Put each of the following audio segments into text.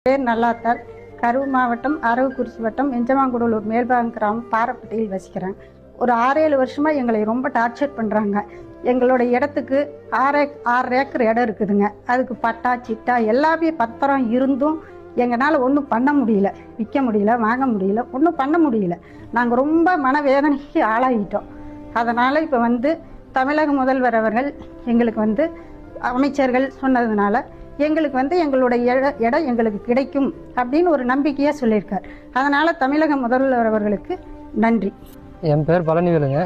பேர் நல்லாத்தாள். கரூர் மாவட்டம் அரவக்குறிச்சி வட்டம் எஞ்சமாங்குடலூர் மேல்பாகம் கிராமம் பாரப்பட்டியில் வசிக்கிறேன். ஒரு 6-7 வருஷமாக எங்களை ரொம்ப டார்ச்சர் பண்ணுறாங்க. எங்களோட இடத்துக்கு 6 ஏக்கர் இடம் இருக்குதுங்க. அதுக்கு பட்டா சிட்டா எல்லாமே பத்திரம் இருந்தும் எங்களால் ஒன்றும் பண்ண முடியல, விற்க முடியல, வாங்க முடியல, ஒன்றும் பண்ண முடியல. நாங்கள் ரொம்ப மனவேதனைக்கு ஆளாகிட்டோம். அதனால் இப்போ தமிழக முதல்வர் அவர்கள் எங்களுக்கு அமைச்சர்கள் சொன்னதுனால எங்களுக்கு எங்களுடைய இடம் எங்களுக்கு கிடைக்கும் அப்படின்னு ஒரு நம்பிக்கையாக சொல்லியிருக்கார். அதனால் தமிழக முதல்வர் அவர்களுக்கு நன்றி. என் பேர் பழனிவேலுங்க.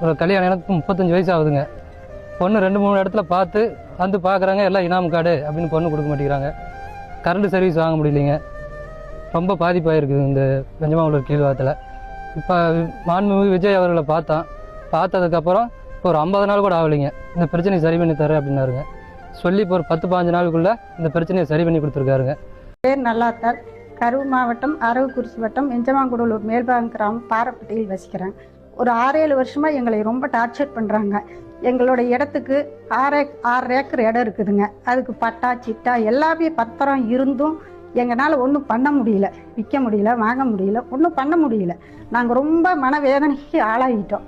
ஒரு கல்யாணம் எனக்கு 35 வயசு ஆகுதுங்க. பொண்ணு 2-3 இடத்துல பார்த்து பார்க்குறாங்க, எல்லாம் இனாம் கார்டு அப்படின்னு பொண்ணு கொடுக்க மாட்டேங்கிறாங்க. கரண்ட் சர்வீஸ் வாங்க முடியலைங்க. ரொம்ப பாதிப்பாயிருக்குது இந்த எஞ்சமாங்குடலூர் கீழ்வாரத்தில். இப்போ மாண்புமிகு விஜய் அவர்களை பார்த்ததுக்கப்புறம் இப்போ ஒரு 50 நாள் கூட ஆகலைங்க. இந்த பிரச்சனையை சரி பண்ணி தரேன் அப்படின்னாருங்க. சொல்லி இப்போ ஒரு 10-15 நாளுக்குள்ளே இந்த பிரச்சனையை சரி பண்ணி கொடுத்துருக்காருங்க. பேர் நல்லாத்தாள். கரூர் மாவட்டம் அரவக்குறிச்சி வட்டம் எஞ்சமாங்குடலூர் மேல்பாகம் கிராமம் பாரப்பட்டியில் வசிக்கிறேன். ஒரு 6-7 வருஷமாக எங்களை ரொம்ப டார்ச்சர் பண்ணுறாங்க. எங்களோட இடத்துக்கு 6 ஏக்கர் இடம் இருக்குதுங்க. அதுக்கு பட்டா சிட்டா எல்லாமே பத்திரம் இருந்தும் எங்களால் ஒன்றும் பண்ண முடியல, விற்க முடியல, வாங்க முடியல, ஒன்றும் பண்ண முடியல. நாங்கள் ரொம்ப மனவேதனைக்கு ஆளாகிட்டோம்.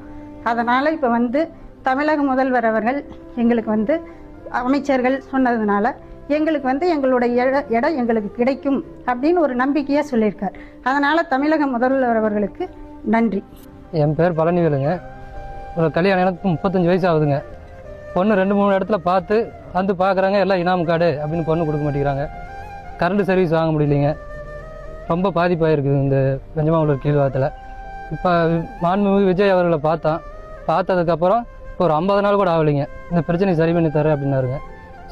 அதனால் இப்போ தமிழக முதல்வர் அவர்கள் எங்களுக்கு அமைச்சர்கள் சொன்னதுனால எங்களுக்கு எங்களுடைய இடம் எங்களுக்கு கிடைக்கும் அப்படின்னு ஒரு நம்பிக்கையாக சொல்லியிருக்கார். அதனால் தமிழக முதல்வர் அவர்களுக்கு நன்றி. என் பேர் பழனிவேலுங்க. ஒரு கல்யாணம் எனக்கு 35 வயசு ஆகுதுங்க. பொண்ணு 2-3 இடத்துல பார்த்து பார்க்குறாங்க, எல்லாம் இனாம் கார்டு அப்படின்னு பொண்ணு கொடுக்க மாட்டேங்கிறாங்க. கரண்ட் சர்வீஸ் வாங்க முடியலைங்க. ரொம்ப பாதிப்பாயிருக்குது இந்த எஞ்சமாங்குடலூர் கீழ்வாரத்தில். இப்போ மாண்புமிகு விஜய் அவர்களை பார்த்ததுக்கப்புறம் இப்போ ஒரு 50 நாள் கூட ஆகலைங்க. இந்த பிரச்சனையை சரி பண்ணி தரேன் அப்படின்னாருங்க.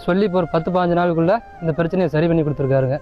சொல்லி இப்போ ஒரு 10-15 நாளுக்குள்ளே இந்த பிரச்சனையை சரி பண்ணி கொடுத்துருக்காருங்க.